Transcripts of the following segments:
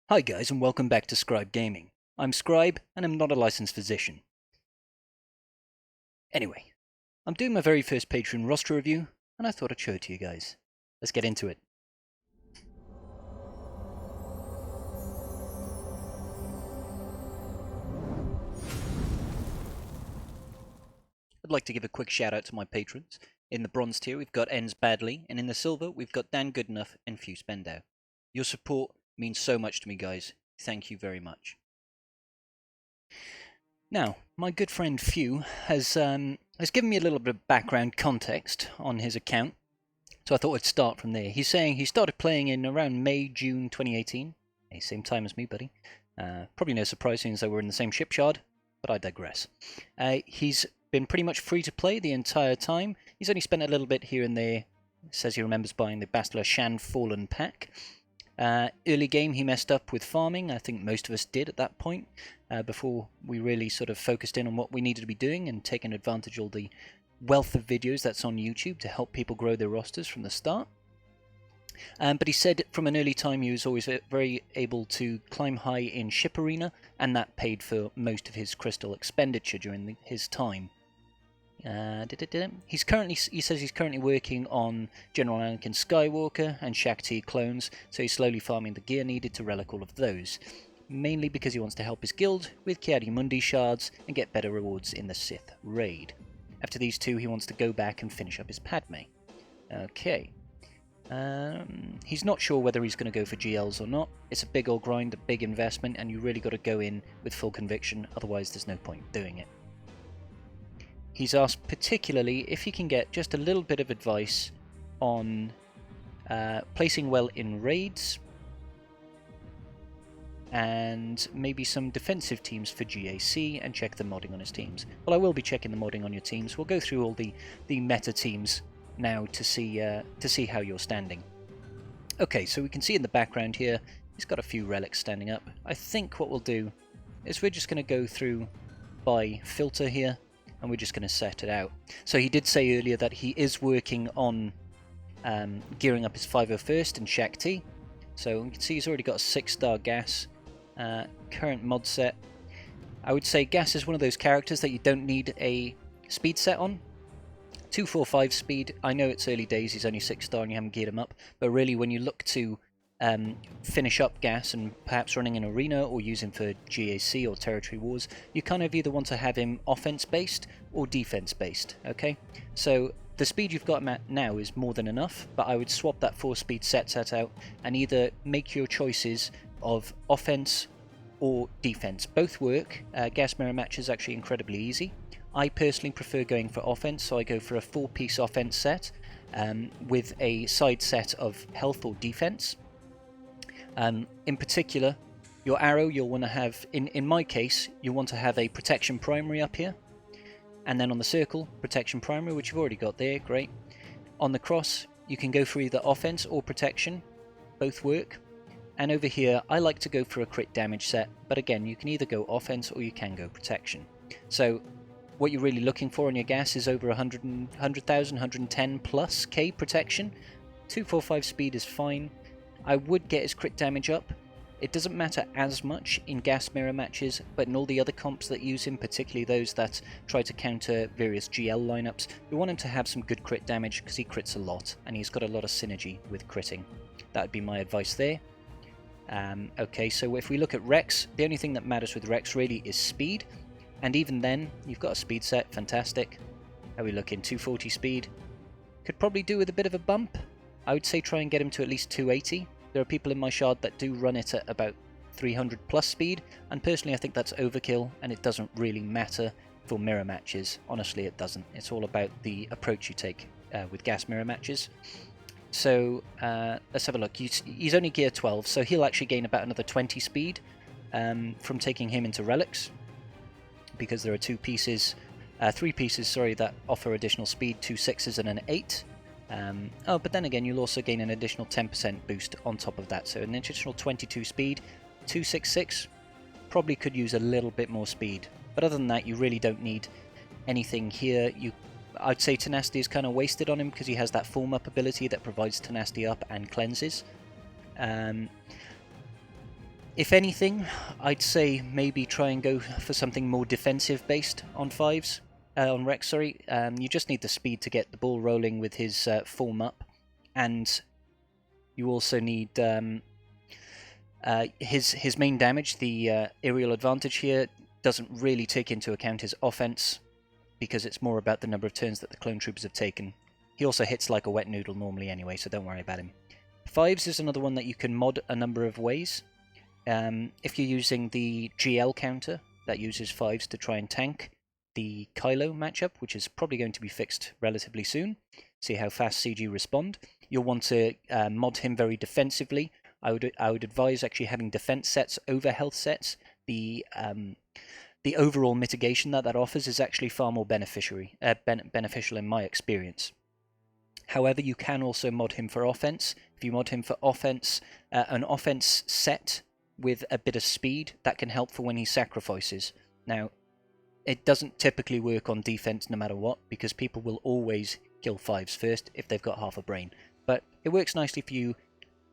Hi guys and welcome back to Scrybe Gaming. I'm Scrybe and I'm not a licensed physician. Anyway, I'm doing my very first Patreon roster review and I thought I'd show it to you guys. Let's get into it. I'd like to give a quick shout out to my patrons. In the bronze tier we've got Ends Badly, and in the silver we've got Dan Goodenough and FewSpendau. Your support means so much to me guys. Thank you very much. Now, my good friend Few has given me a little bit of background context on his account, so I thought I'd start from there. He's saying he started playing in around May, June 2018. Hey, same time as me, buddy. Probably no surprise since they were in the same shipyard, but I digress. He's been pretty much free to play the entire time. He's only spent a little bit here and there. Says he remembers buying the Bastila Shan Fallen pack. Early game he messed up with farming. I think most of us did at that point, before we really sort of focused in on what we needed to be doing and taking advantage of all the wealth of videos that's on YouTube to help people grow their rosters from the start. But he said from an early time he was always very able to climb high in ship arena, and that paid for most of his crystal expenditure during his time. He says he's currently working on General Anakin Skywalker and Shakti clones, so he's slowly farming the gear needed to relic all of those, mainly because he wants to help his guild with Ki-Adi-Mundi shards and get better rewards in the Sith raid. After these two he wants to go back and finish up his Padme. Okay. He's not sure whether he's going to go for GLs or not. It's a big old grind, a big investment, and you really got to go in with full conviction, otherwise there's no point doing it. He's asked particularly if he can get just a little bit of advice on placing well in raids and maybe some defensive teams for GAC, and check the modding on his teams. Well, I will be checking the modding on your teams. We'll go through all the meta teams now to see how you're standing. Okay, so we can see in the background here he's got a few relics standing up. I think what we'll do is we're just going to go through by filter here, and we're just going to set it out. So he did say earlier that he is working on gearing up his 501st and Shakti. So you can see he's already got a 6-star gas. Current mod set. I would say gas is one of those characters that you don't need a speed set on. 245 speed. I know it's early days, he's only 6-star and you haven't geared him up, but really when you look to finish up gas and perhaps running an arena or use him for GAC or territory wars, you kind of either want to have him offense based or defense based. Okay, so the speed you've got him at now is more than enough, but I would swap that 4-speed set out and either make your choices of offense or defense. Both work. Gas mirror match is actually incredibly easy. I personally prefer going for offense, so I go for a 4-piece offense set with a side set of health or defense. In particular, your arrow you'll want to have, in my case, you'll want to have a protection primary up here, and then on the circle, protection primary, which you've already got there, great. On the cross, you can go for either offense or protection, both work. And over here, I like to go for a crit damage set, but again, you can either go offense or you can go protection. So what you're really looking for on your gas is over 100,000, 110 plus K protection. 245 speed is fine. I would get his crit damage up. It doesn't matter as much in gas mirror matches, but in all the other comps that use him, particularly those that try to counter various GL lineups, you want him to have some good crit damage because he crits a lot, and he's got a lot of synergy with critting. That would be my advice there. Okay, so if we look at Rex, the only thing that matters with Rex really is speed, and even then, you've got a speed set, fantastic. How we look in 240 speed? Could probably do with a bit of a bump. I would say try and get him to at least 280. There are people in my shard that do run it at about 300 plus speed, and personally I think that's overkill, and it doesn't really matter for mirror matches. Honestly, it doesn't. It's all about the approach you take with gas mirror matches. So let's have a look. He's only gear 12, so he'll actually gain about another 20 speed from taking him into relics, because there are 3 pieces, that offer additional speed, 2 6s and an 8. But then again, you'll also gain an additional 10% boost on top of that, so an additional 22 speed. 266 probably could use a little bit more speed, but other than that, you really don't need anything here. I'd say Tenacity is kind of wasted on him because he has that form up ability that provides Tenacity up and cleanses. If anything, I'd say maybe try and go for something more defensive based on on Rex. Sorry, you just need the speed to get the ball rolling with his form up, and you also need his main damage. The aerial advantage here doesn't really take into account his offense because it's more about the number of turns that the clone troopers have taken. He also hits like a wet noodle normally anyway, so don't worry about him. Fives is another one that you can mod a number of ways. If you're using the GL counter, that uses 5s to try and tank the Kylo matchup, which is probably going to be fixed relatively soon. See how fast CG respond. You'll want to mod him very defensively. I would advise actually having defense sets over health sets. The overall mitigation that offers is actually far more beneficial in my experience. However, you can also mod him for offense. If you mod him for offense, an offense set with a bit of speed, that can help for when he sacrifices. Now, it doesn't typically work on defense no matter what, because people will always kill 5s first if they've got half a brain. But it works nicely for you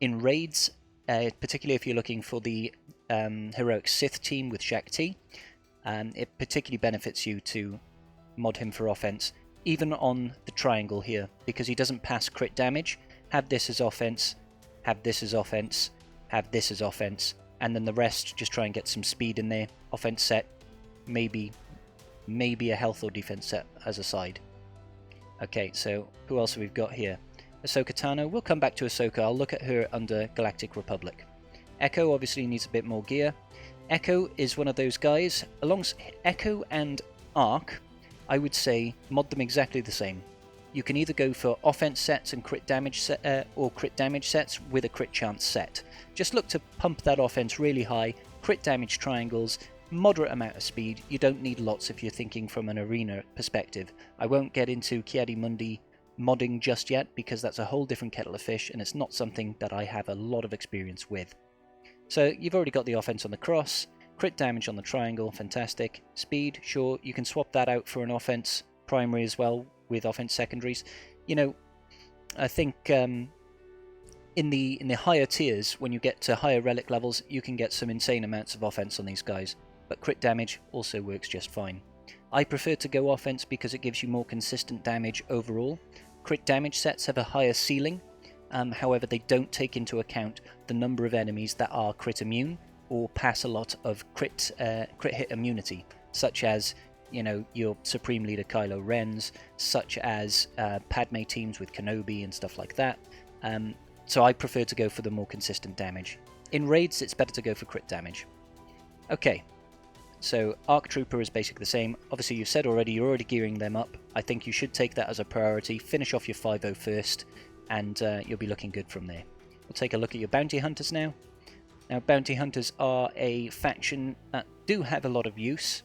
in raids, particularly if you're looking for the heroic Sith team with Shakti. It particularly benefits you to mod him for offense, even on the triangle here, because he doesn't pass crit damage. Have this as offense, have this as offense, have this as offense, and then the rest just try and get some speed in there. Offense set, maybe a health or defense set as a side. Okay, so who else have we got here? Ahsoka Tano. We'll come back to Ahsoka. I'll look at her under Galactic Republic. Echo obviously needs a bit more gear. Echo is one of those guys. Echo and Arc, I would say mod them exactly the same. You can either go for offense sets and crit damage or crit damage sets with a crit chance set. Just look to pump that offense really high, crit damage triangles, moderate amount of speed. You don't need lots if you're thinking from an arena perspective. I won't get into Ki-Adi-Mundi modding just yet because that's a whole different kettle of fish and it's not something that I have a lot of experience with. So you've already got the offense on the cross, crit damage on the triangle, fantastic. Speed, sure, you can swap that out for an offense primary as well with offense secondaries. You know, I think in the higher tiers, when you get to higher relic levels, you can get some insane amounts of offense on these guys, but crit damage also works just fine. I prefer to go offense because it gives you more consistent damage overall. Crit damage sets have a higher ceiling, however they don't take into account the number of enemies that are crit immune or pass a lot of crit hit immunity, such as, you know, your Supreme Leader Kylo Ren's, such as Padme teams with Kenobi and stuff like that. So I prefer to go for the more consistent damage. In raids, it's better to go for crit damage. Okay, so Arc Trooper is basically the same. Obviously, you've said already, you're already gearing them up. I think you should take that as a priority. Finish off your 5.0 first, and you'll be looking good from there. We'll take a look at your Bounty Hunters now. Now, Bounty Hunters are a faction that do have a lot of use,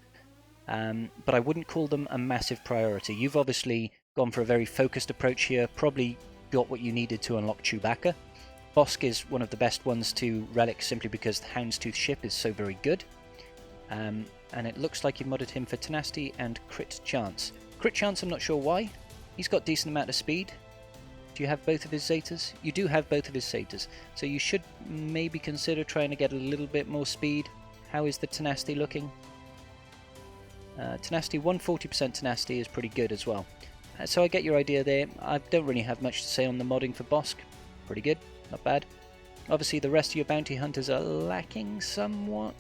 but I wouldn't call them a massive priority. You've obviously gone for a very focused approach here, probably got what you needed to unlock Chewbacca. Bossk is one of the best ones to relic simply because the Houndstooth ship is so very good. And it looks like you've modded him for Tenacity and Crit Chance. Crit Chance, I'm not sure why. He's got decent amount of speed. Do you have both of his Zetas? You do have both of his Zetas. So you should maybe consider trying to get a little bit more speed. How is the Tenacity looking? Tenacity, 140% Tenacity is pretty good as well. So I get your idea there. I don't really have much to say on the modding for Bossk. Pretty good, not bad. Obviously the rest of your Bounty Hunters are lacking somewhat.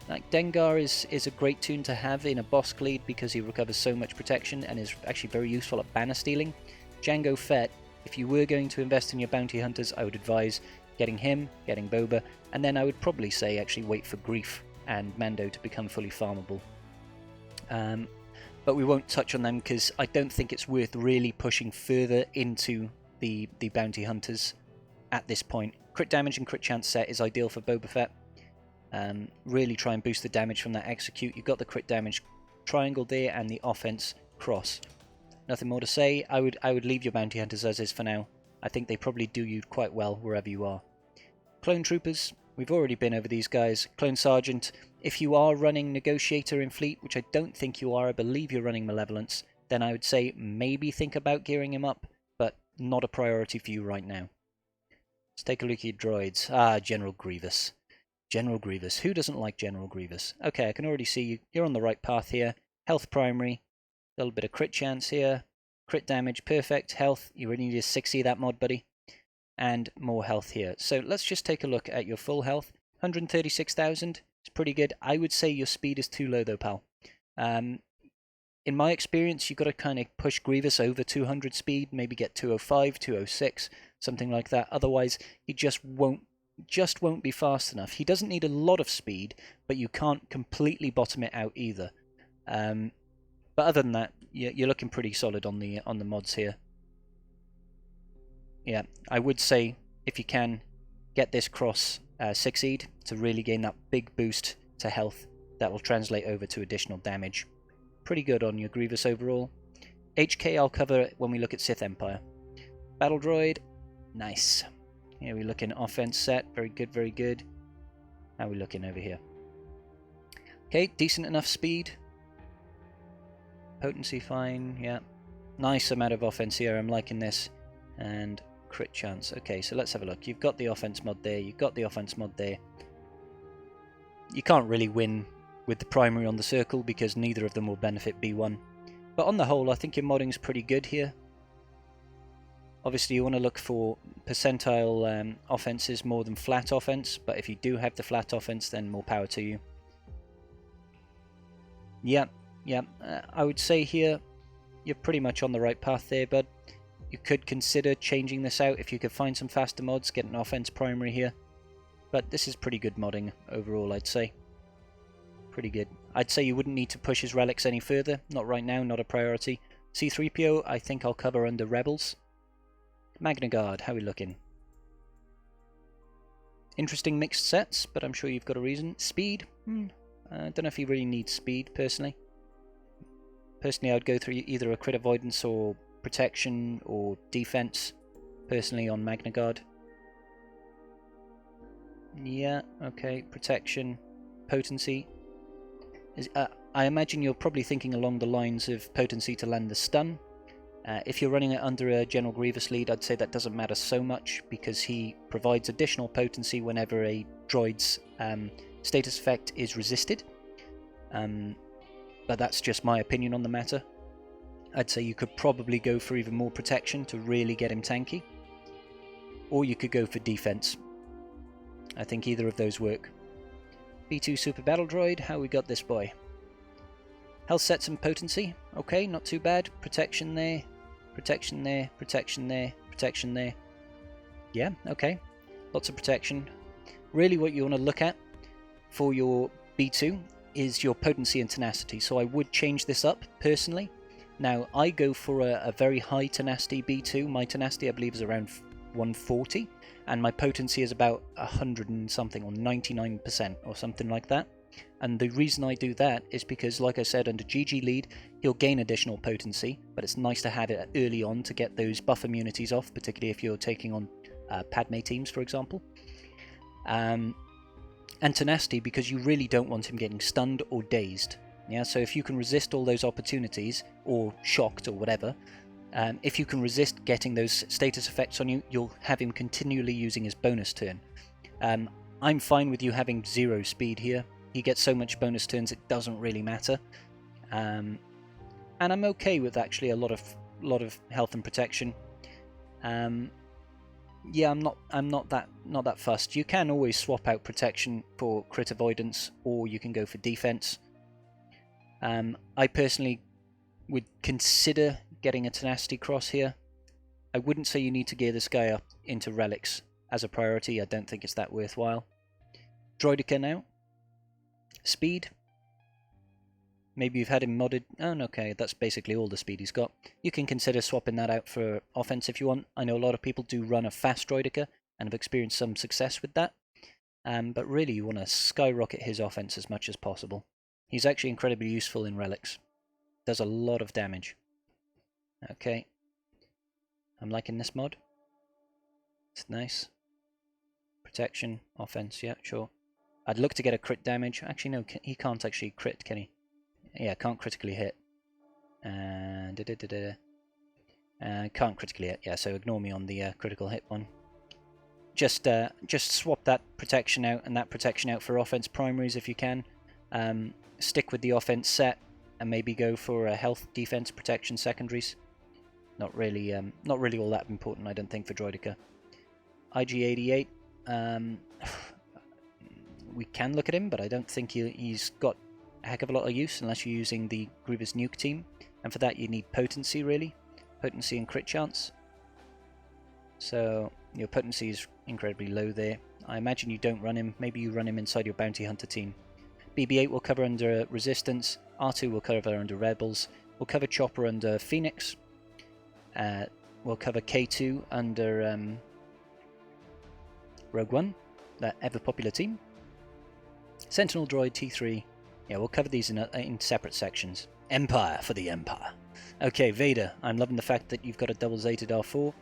Like Dengar is a great toon to have in a Bossk lead because he recovers so much protection and is actually very useful at banner stealing. Jango Fett, if you were going to invest in your Bounty Hunters, I would advise getting him, getting Boba, and then I would probably say actually wait for Greef and Mando to become fully farmable. But we won't touch on them because I don't think it's worth really pushing further into the Bounty Hunters at this point. Crit damage and crit chance set is ideal for Boba Fett. Really try and boost the damage from that execute. You've got the crit damage triangle there and the offense cross. Nothing more to say. I would leave your Bounty Hunters as is for now. I think they probably do you quite well wherever you are. Clone Troopers, we've already been over these guys. Clone Sergeant, if you are running Negotiator in Fleet, which I don't think you are, I believe you're running Malevolence, then I would say maybe think about gearing him up, but not a priority for you right now. Let's take a look at your droids. General Grievous. General Grievous. Who doesn't like General Grievous? Okay, I can already see you're on the right path here. Health primary. A little bit of crit chance here. Crit damage, perfect. Health, you really need to 60 that mod, buddy. And more health here. So let's just take a look at your full health. 136,000. It's pretty good. I would say your speed is too low though, pal. In my experience, you've got to kind of push Grievous over 200 speed, maybe get 205, 206, something like that. Otherwise, he just won't be fast enough. He doesn't need a lot of speed, but you can't completely bottom it out either. But other than that, you're looking pretty solid on the mods here. Yeah, I would say if you can get this cross succeed to really gain that big boost to health, that will translate over to additional damage. Pretty good on your Grievous overall. HK I'll cover when we look at Sith Empire. Battle Droid, nice. Here we look in offense set, very good, very good. How are we looking over here? Okay, decent enough speed. Potency fine, yeah. Nice amount of offense here, I'm liking this. And crit chance. Okay, so let's have a look. You've got the offense mod there, you've got the offense mod there. You can't really win with the primary on the circle because neither of them will benefit B1. But on the whole, I think your modding's pretty good here. Obviously, you want to look for percentile offenses more than flat offense, but if you do have the flat offense, then more power to you. Yeah, I would say here, you're pretty much on the right path there, bud. You could consider changing this out if you could find some faster mods, get an offense primary here. But this is pretty good modding overall, I'd say. Pretty good. I'd say you wouldn't need to push his relics any further. Not right now, not a priority. C-3PO, I think I'll cover under Rebels. Magna Guard, how are we looking? Interesting mixed sets, but I'm sure you've got a reason. Speed? I don't know if he really needs speed, personally. Personally, I'd go through either a crit avoidance or protection or defense, personally, on Magna Guard. Yeah, okay, protection, potency. I imagine you're probably thinking along the lines of potency to land the stun. If you're running it under a General Grievous lead, I'd say that doesn't matter so much because he provides additional potency whenever a droid's status effect is resisted. But that's just my opinion on the matter. I'd say you could probably go for even more protection to really get him tanky. Or you could go for defense. I think either of those work. B2 Super Battle Droid, how we got this boy? Health sets and potency, okay, not too bad. Protection there, protection there, protection there, protection there. Yeah, okay, lots of protection. Really what you want to look at for your B2 is your potency and tenacity, so I would change this up, personally. Now, I go for a very high tenacity B2, my tenacity I believe is around 140, and my potency is about 100 and something, or 99% or something like that. And the reason I do that is because, like I said, under GG lead, he'll gain additional potency, but it's nice to have it early on to get those buff immunities off, particularly if you're taking on Padme teams, for example. And tenacity, because you really don't want him getting stunned or dazed. Yeah, so if you can resist all those opportunities, or shocked, or whatever, if you can resist getting those status effects on you, you'll have him continually using his bonus turn. I'm fine with you having 0 speed here. He gets so much bonus turns it doesn't really matter. And I'm okay with actually a lot of health and protection. Yeah, I'm not that fussed. You can always swap out protection for crit avoidance, or you can go for defense. I personally would consider getting a tenacity cross here. I wouldn't say you need to gear this guy up into relics as a priority. I don't think it's that worthwhile. Droidica now. Speed. Maybe you've had him modded. Oh, okay, that's basically all the speed he's got. You can consider swapping that out for offense if you want. I know a lot of people do run a fast Droidica and have experienced some success with that. But really, you want to skyrocket his offense as much as possible. He's actually incredibly useful in relics. Does a lot of damage. Okay. I'm liking this mod. It's nice. Protection, offense, yeah, sure. I'd look to get a crit damage. Actually, no, he can't actually crit, can he? Yeah, can't critically hit. Can't critically hit. Yeah, so ignore me on the critical hit one. just swap that protection out and that protection out for offense primaries if you can. Stick with the offense set and maybe go for a health, defense, protection secondaries. Not really all that important, I don't think, for Droidica. IG-88. We can look at him, but I don't think he's got a heck of a lot of use unless you're using the Grievous nuke team, and for that you need potency, really. Potency and crit chance. So your potency is incredibly low there. I imagine you don't run him. Maybe you run him inside your bounty hunter team. BB-8 will cover under resistance. R2 will cover under rebels. We'll cover Chopper under Phoenix. We'll cover K2 under Rogue One, that ever popular team. Sentinel Droid T3. Yeah, we'll cover these in separate sections. Empire for the Empire. Okay, Vader. I'm loving the fact that you've got a double Zeta R4.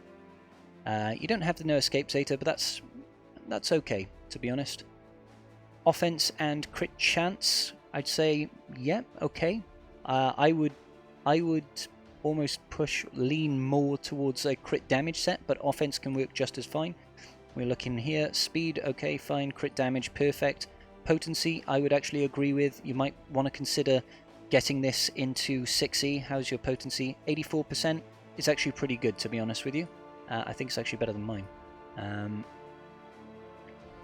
You don't have the no escape Zeta, but that's okay, to be honest. Offense and crit chance, I'd say, yeah, okay. I would almost lean more towards a crit damage set, but offense can work just as fine. We're looking here. Speed, okay, fine. Crit damage, perfect. Potency, I would actually agree with. You might want to consider getting this into 6E. How's your potency? 84%. It's actually pretty good, to be honest with you. I think it's actually better than mine.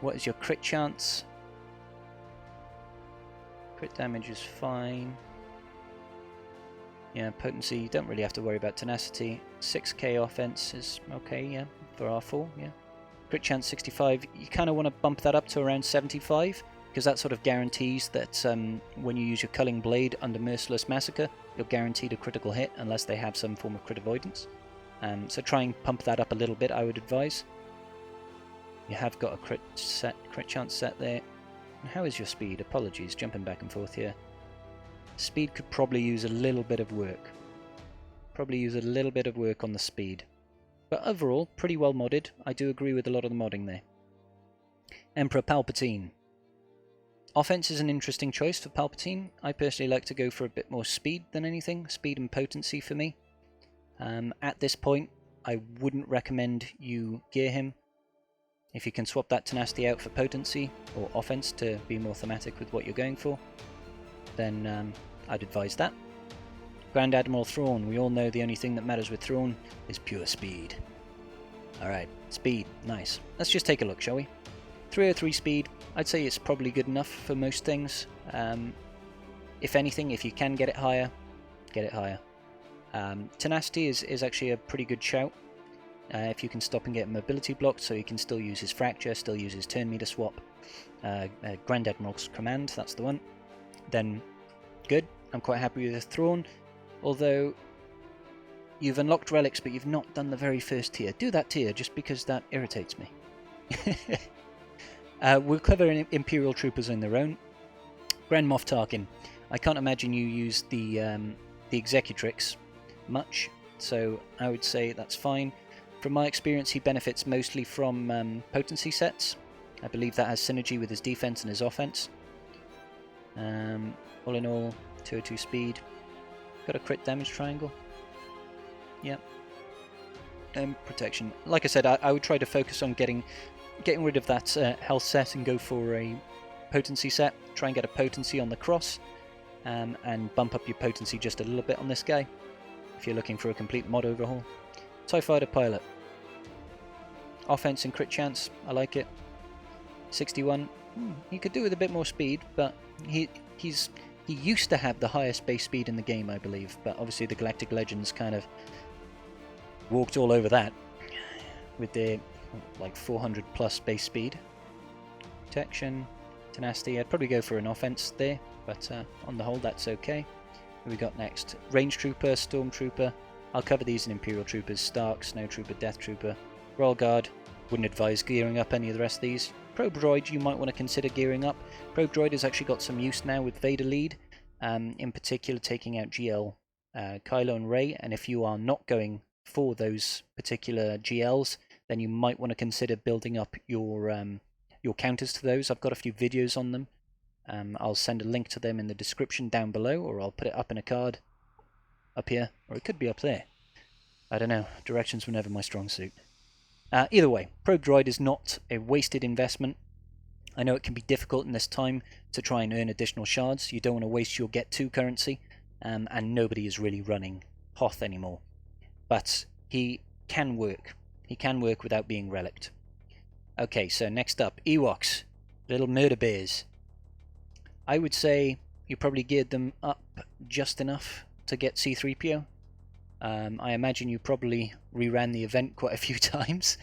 What is your crit chance? Crit damage is fine. Yeah, potency, you don't really have to worry about tenacity. 6k offense is okay, yeah, for R4, yeah. Crit chance 65, you kind of want to bump that up to around 75, because that sort of guarantees that when you use your culling blade under Merciless Massacre, you're guaranteed a critical hit unless they have some form of crit avoidance. So try and pump that up a little bit, I would advise. You have got a crit chance set there. And how is your speed? Apologies, jumping back and forth here. Speed could probably use a little bit of work. Probably use a little bit of work on the speed. But overall, pretty well modded. I do agree with a lot of the modding there. Emperor Palpatine. Offense is an interesting choice for Palpatine. I personally like to go for a bit more speed than anything. Speed and potency for me. At this point, I wouldn't recommend you gear him. If you can swap that tenacity out for potency or offense to be more thematic with what you're going for, then I'd advise that. Grand Admiral Thrawn. We all know the only thing that matters with Thrawn is pure speed. Alright, speed. Nice. Let's just take a look, shall we? 303 speed. I'd say it's probably good enough for most things. If anything, if you can get it higher, get it higher. Tenacity is actually a pretty good shout. If you can stop and get mobility blocked, so you can still use his fracture, still use his turn meter swap. Grand Admiral's command, that's the one. Then, good. I'm quite happy with the Thrawn. Although, you've unlocked relics, but you've not done the very first tier. Do that tier, just because that irritates me. We'll cover Imperial Troopers on their own. Grand Moff Tarkin. I can't imagine you use the Executrix much, so I would say that's fine. From my experience, he benefits mostly from potency sets. I believe that has synergy with his defense and his offense. All in all, 202 speed. Got a crit damage triangle. Yep. Protection. Like I said, I would try to focus on getting rid of that health set and go for a potency set. Try and get a potency on the cross, and bump up your potency just a little bit on this guy if you're looking for a complete mod overhaul. TIE Fighter Pilot. Offense and crit chance, I like it. 61. He could do with a bit more speed, but he used to have the highest base speed in the game, I believe, but obviously the Galactic Legends kind of walked all over that with their like 400 plus base speed. Protection, tenacity, I'd probably go for an offense there, but on the whole that's okay. What we got next? Range Trooper, Stormtrooper. I'll cover these in Imperial Troopers, Stark, Snow Trooper, Death Trooper, Royal Guard. Wouldn't advise gearing up any of the rest of these. Probe Droid you might want to consider gearing up. Probe Droid has actually got some use now with Vader lead, in particular taking out GL Kylo and Rey, and if you are not going for those particular GLs, then you might want to consider building up your counters to those. I've got a few videos on them. I'll send a link to them in the description down below, or I'll put it up in a card up here, or it could be up there. I don't know. Directions were never my strong suit. Either way, Probe Droid is not a wasted investment. I know it can be difficult in this time to try and earn additional shards. You don't want to waste your Get 2 currency, and nobody is really running Hoth anymore. But he can work. He can work without being relicked. Okay, so next up, Ewoks. Little murder bears. I would say you probably geared them up just enough to get C-3PO. I imagine you probably reran the event quite a few times.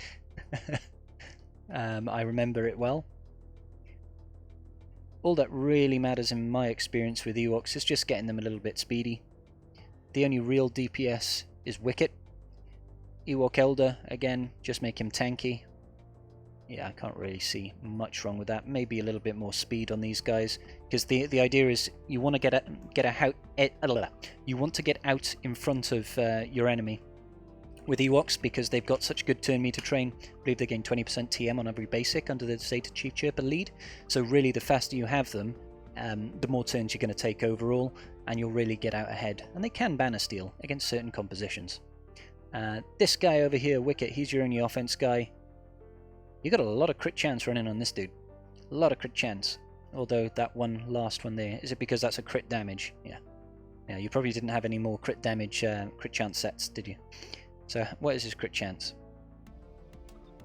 I remember it well. All that really matters in my experience with Ewoks is just getting them a little bit speedy. The only real DPS is Wicket. Ewok Elder, again, just make him tanky. Yeah, I can't really see much wrong with that. Maybe a little bit more speed on these guys, because the idea is you want to get out in front of your enemy with Ewoks, because they've got such good turn meter train. I believe they gain 20% TM on every basic under the Zeta Chief Chirper lead. So really, the faster you have them, the more turns you're going to take overall, and you'll really get out ahead. And they can banner steal against certain compositions. This guy over here, Wicket, he's your only offense guy. You got a lot of crit chance running on this dude. A lot of crit chance. Although that last one there, is it because that's a crit damage? Yeah. Yeah, you probably didn't have any more crit damage, crit chance sets, did you? So, what is his crit chance?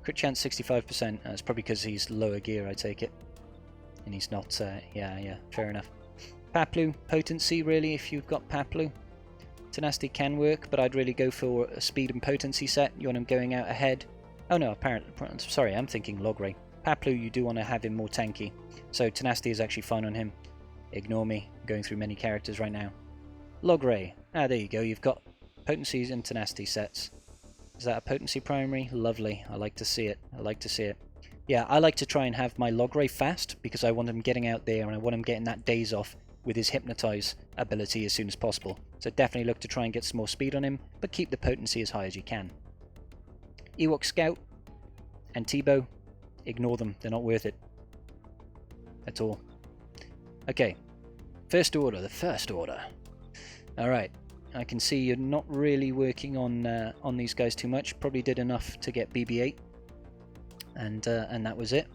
Crit chance 65%. That's probably because he's lower gear, I take it. And he's not, yeah, fair enough. Paplu, potency, really, if you've got Paplu. Tenacity can work, but I'd really go for a speed and potency set. You want him going out ahead. Oh no, apparently, sorry, I'm thinking Logray. Paplu, you do want to have him more tanky. So Tenacity is actually fine on him. Ignore me, I'm going through many characters right now. Logray, there you go, you've got potencies and tenacity sets. Is that a potency primary? Lovely, I like to see it, Yeah, I like to try and have my Logray fast, because I want him getting out there and I want him getting that daze off with his Hypnotize ability as soon as possible. So definitely look to try and get some more speed on him, but keep the potency as high as you can. Ewok Scout and T-Bow, ignore them, they're not worth it at all. Okay, First Order, the First Order. Alright, I can see you're not really working on these guys too much. Probably did enough to get BB-8, and that was it.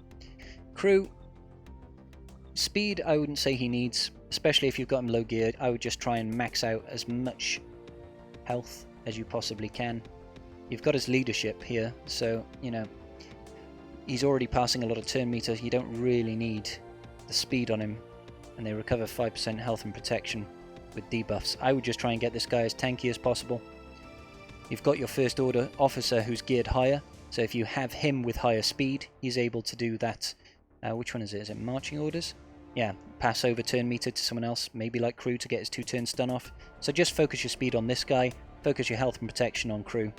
Crew, speed I wouldn't say he needs, especially if you've got him low geared. I would just try and max out as much health as you possibly can. You've got his leadership here, so, you know, he's already passing a lot of turn meter. You don't really need the speed on him, and they recover 5% health and protection with debuffs. I would just try and get this guy as tanky as possible. You've got your First Order officer who's geared higher, so if you have him with higher speed, he's able to do that. Which one is it? Is it marching orders? Yeah, pass over turn meter to someone else, maybe like Crew to get his 2-turn stun off. So just focus your speed on this guy, focus your health and protection on Crew.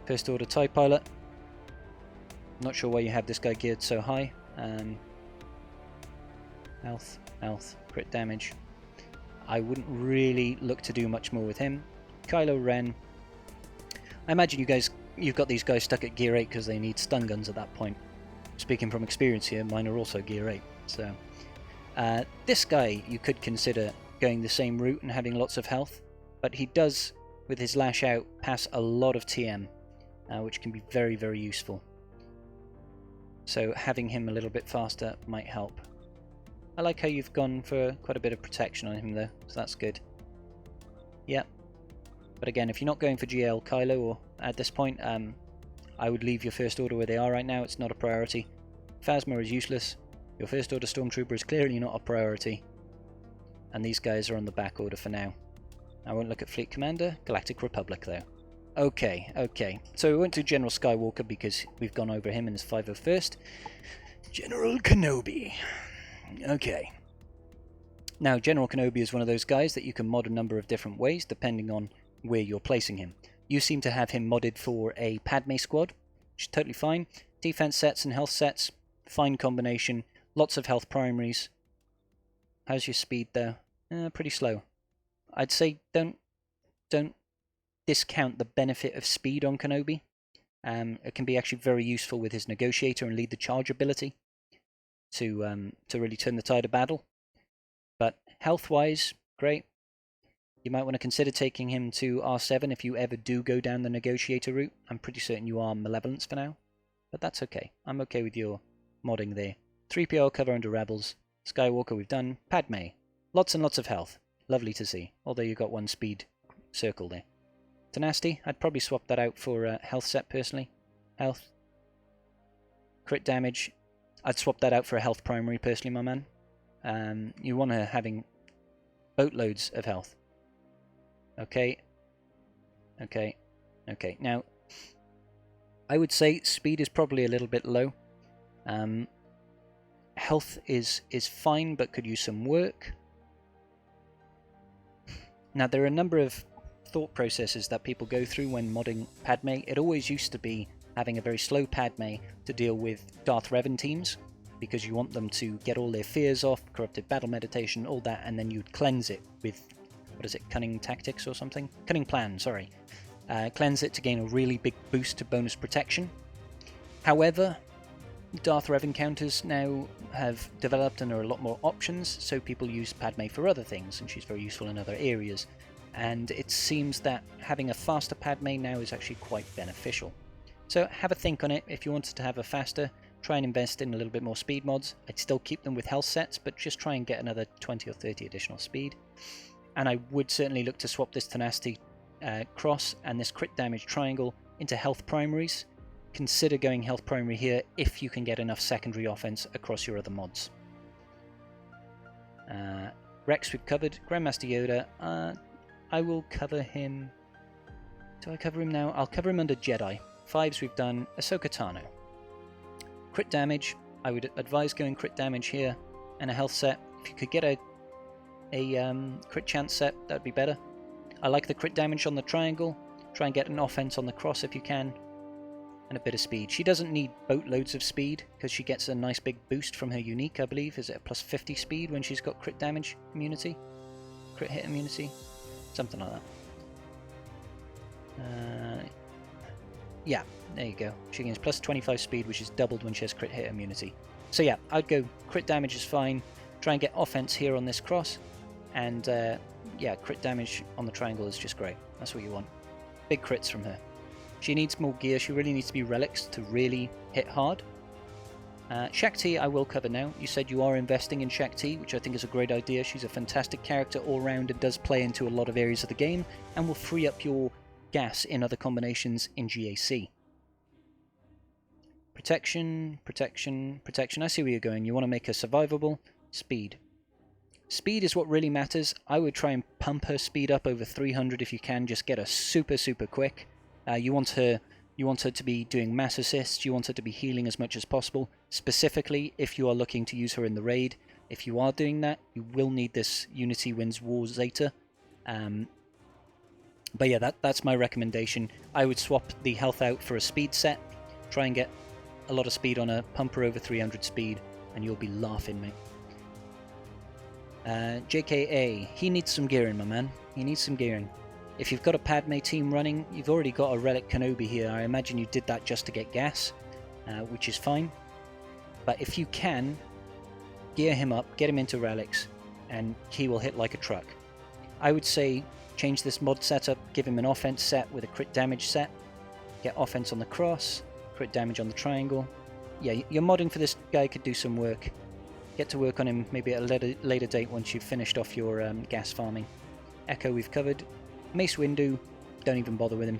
First Order TIE Pilot. Not sure why you have this guy geared so high. Health, crit damage. I wouldn't really look to do much more with him. Kylo Ren. I imagine you've got these guys stuck at gear 8 because they need stun guns at that point. Speaking from experience here, mine are also gear 8. So this guy you could consider going the same route and having lots of health, but he does, with his lash out, pass a lot of TM. Which can be very, very useful. So having him a little bit faster might help. I like how you've gone for quite a bit of protection on him though, so that's good. Yep. But again, if you're not going for GL Kylo or at this point, I would leave your First Order where they are right now. It's not a priority. Phasma is useless. Your First Order Stormtrooper is clearly not a priority. And these guys are on the back order for now. I won't look at Fleet Commander. Galactic Republic though. Okay. So we went to General Skywalker because we've gone over him in his 501st. General Kenobi. Okay. Now, General Kenobi is one of those guys that you can mod a number of different ways depending on where you're placing him. You seem to have him modded for a Padme squad, which is totally fine. Defense sets and health sets, fine combination. Lots of health primaries. How's your speed though? Pretty slow. I'd say don't discount the benefit of speed on Kenobi. It can be actually very useful with his Negotiator and Lead the Charge ability to really turn the tide of battle. But health-wise, great. You might want to consider taking him to R7 if you ever do go down the negotiator route. I'm pretty certain you are Malevolence for now, but that's okay. I'm okay with your modding there. 3PO cover under Rebels. Skywalker we've done. Padme. Lots and lots of health. Lovely to see, although you've got one speed circle there. Tenacity, I'd probably swap that out for a health set personally. Health. Crit damage, I'd swap that out for a health primary personally, my man. You want her having boatloads of health. Okay. Okay. Okay. Now, I would say speed is probably a little bit low. Health is fine, but could use some work. Now, there are a number of thought processes that people go through when modding Padme. It always used to be having a very slow Padme to deal with Darth Revan teams, because you want them to get all their fears off, corrupted battle meditation, all that, and then you'd cleanse it with, what is it, cunning tactics or something? Cunning plan, sorry. Cleanse it to gain a really big boost to bonus protection. However, Darth Revan counters now have developed and there are a lot more options, so people use Padme for other things, and she's very useful in other areas. And it seems that having a faster Padme now is actually quite beneficial. So have a think on it. If you wanted to have a faster, try and invest in a little bit more speed mods. I'd still keep them with health sets, but just try and get another 20 or 30 additional speed. And I would certainly look to swap this Tenacity cross and this crit damage triangle into health primaries. Consider going health primary here if you can get enough secondary offense across your other mods. Rex we've covered. Grandmaster Yoda, I will cover him. Do I cover him now? I'll cover him under Jedi. 5s we've done. Ahsoka Tano. Crit damage, I would advise going crit damage here and a health set. If you could get a crit chance set, that would be better. I like the crit damage on the triangle. Try and get an offense on the cross if you can. And a bit of speed. She doesn't need boatloads of speed because she gets a nice big boost from her unique, I believe. Is it a plus 50 speed when she's got crit damage immunity? Crit hit immunity? Something like that. Yeah, there you go. She gains plus 25 speed, which is doubled when she has crit hit immunity. So yeah, I'd go crit damage is fine. Try and get offense here on this cross. And yeah, crit damage on the triangle is just great. That's what you want. Big crits from her. She needs more gear. She really needs to be relics to really hit hard. Shakti I will cover now. You said you are investing in Shakti, which I think is a great idea. She's a fantastic character all round and does play into a lot of areas of the game and will free up your gas in other combinations in GAC. Protection, protection, protection. I see where you're going. You want to make her survivable. Speed. Speed is what really matters. I would try and pump her speed up over 300 if you can. Just get her super, super quick. You want her to be doing mass assists. You want her to be healing as much as possible. Specifically, if you are looking to use her in the raid. If you are doing that, you will need this Unity Wins War Zeta. But yeah, that's my recommendation. I would swap the health out for a speed set. Try and get a lot of speed on a pumper over 300 speed, and you'll be laughing, mate. JKA, he needs some gearing, my man. He needs some gearing. If you've got a Padme team running, you've already got a Relic Kenobi here. I imagine you did that just to get gas, which is fine. But if you can, gear him up, get him into relics, and he will hit like a truck. I would say change this mod setup, give him an offense set with a crit damage set, get offense on the cross, crit damage on the triangle. Yeah, your modding for this guy could do some work. Get to work on him maybe at a later date once you've finished off your gas farming. Echo we've covered. Mace Windu, don't even bother with him.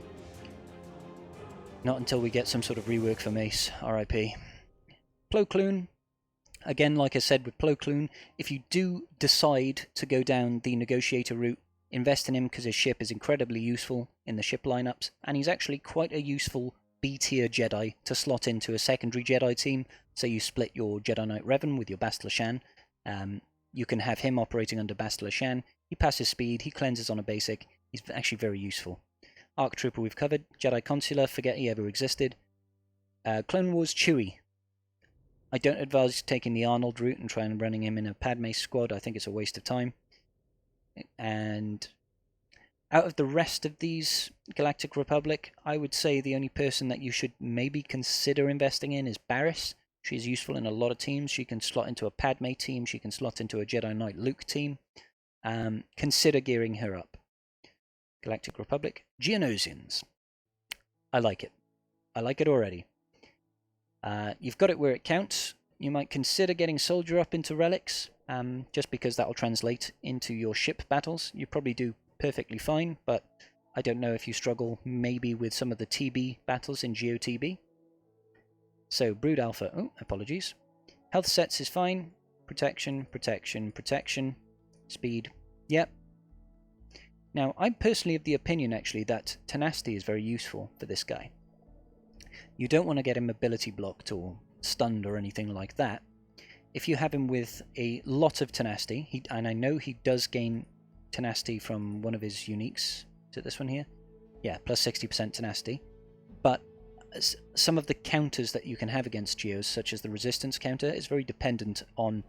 Not until we get some sort of rework for Mace, RIP. Plo Koon, again, like I said with Plo Koon, if you do decide to go down the negotiator route, invest in him because his ship is incredibly useful in the ship lineups, and he's actually quite a useful B-tier Jedi to slot into a secondary Jedi team. So you split your Jedi Knight Revin with your Bastila Shan. You can have him operating under Bastila Shan. He passes speed, he cleanses on a basic. He's actually very useful. Arc Trooper we've covered. Jedi Consular, forget he ever existed. Clone Wars Chewie. I don't advise taking the Arnold route and trying running him in a Padme squad. I think it's a waste of time. And out of the rest of these Galactic Republic, I would say the only person that you should maybe consider investing in is Barriss. She's useful in a lot of teams. She can slot into a Padme team. She can slot into a Jedi Knight Luke team. Consider gearing her up. Galactic Republic. Geonosians. I like it. I like it already. You've got it where it counts. You might consider getting Soldier up into relics, just because that will translate into your ship battles. You probably do perfectly fine, but I don't know if you struggle maybe with some of the TB battles in GOTB. So, Brood Alpha. Oh, apologies. Health sets is fine. Protection, protection, protection. Speed. Yep. Now, I'm personally of the opinion, actually, that Tenacity is very useful for this guy. You don't want to get him ability blocked or stunned or anything like that. If you have him with a lot of Tenacity, and I know he does gain Tenacity from one of his uniques. Is it this one here? Yeah, plus 60% Tenacity. But some of the counters that you can have against Geos, such as the resistance counter, is very dependent on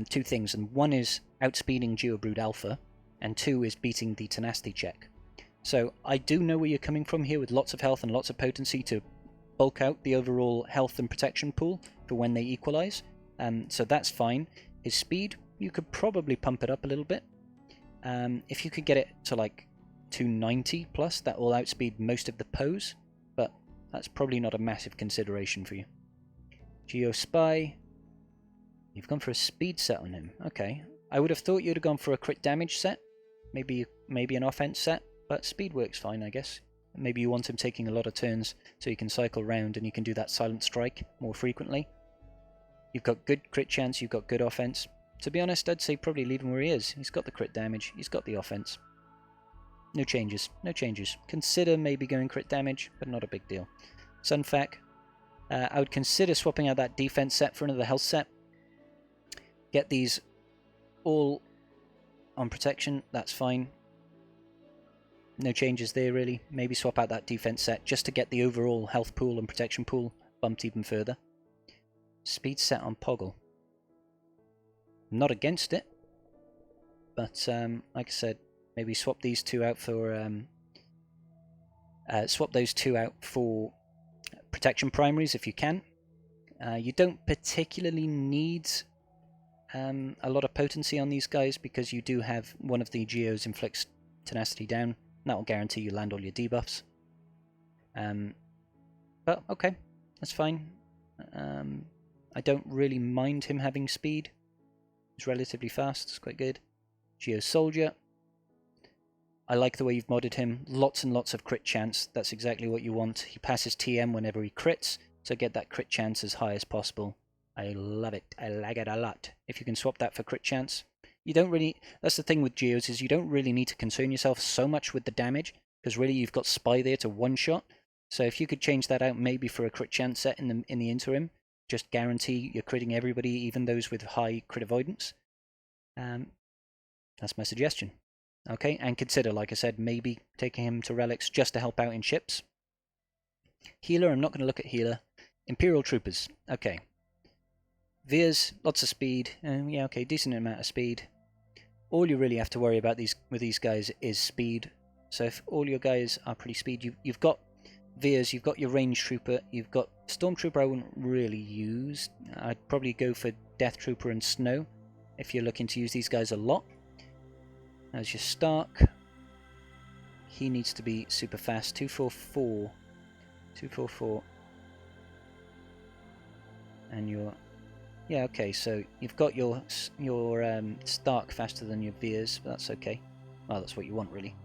two things. And one is outspeeding Geo Brood Alpha, and two is beating the Tenacity check. So I do know where you're coming from here with lots of health and lots of potency to bulk out the overall health and protection pool for when they equalize. So that's fine. His speed, you could probably pump it up a little bit. If you could get it to like 290 plus, that will outspeed most of the pose, but that's probably not a massive consideration for you. Geo Spy. You've gone for a speed set on him. Okay. I would have thought you'd have gone for a crit damage set. Maybe an offense set, but speed works fine, I guess. Maybe you want him taking a lot of turns so you can cycle round and you can do that silent strike more frequently. You've got good crit chance, you've got good offense. To be honest, I'd say probably leave him where he is. He's got the crit damage, he's got the offense. No changes, no changes. Consider maybe going crit damage, but not a big deal. Sunfac, I would consider swapping out that defense set for another health set. Get these all on protection, that's fine. No changes there really. Maybe swap out that defense set just to get the overall health pool and protection pool bumped even further. Speed set on Poggle. Not against it, but like I said, maybe swap these two out for swap those two out for protection primaries if you can. You don't particularly need a lot of potency on these guys because you do have one of the Geos inflicts Tenacity down. That will guarantee you land all your debuffs. But okay, that's fine. I don't really mind him having speed. It's relatively fast, it's quite good. Geo Soldier. I like the way you've modded him. Lots and lots of crit chance. That's exactly what you want. He passes TM whenever he crits, so get that crit chance as high as possible. I love it. I like it a lot. If you can swap that for crit chance. You don't really... That's the thing with Geos, is you don't really need to concern yourself so much with the damage, because really you've got Spy there to one-shot. So if you could change that out maybe for a crit chance set in the interim, just guarantee you're critting everybody, even those with high crit avoidance. That's my suggestion. Okay, and consider, like I said, maybe taking him to relics just to help out in ships. Healer, I'm not going to look at healer. Imperial Troopers. Okay. Veers, lots of speed. Yeah, okay, decent amount of speed. All you really have to worry about with these guys is speed. So if all your guys are pretty speed, you've got Veers, you've got your range trooper, you've got Stormtrooper I wouldn't really use. I'd probably go for Death Trooper and Snow if you're looking to use these guys a lot. As your Stark, he needs to be super fast. 244. 244. And your... Yeah, okay, so you've got your Stark faster than your Veers, but that's okay. Well, that's what you want, really.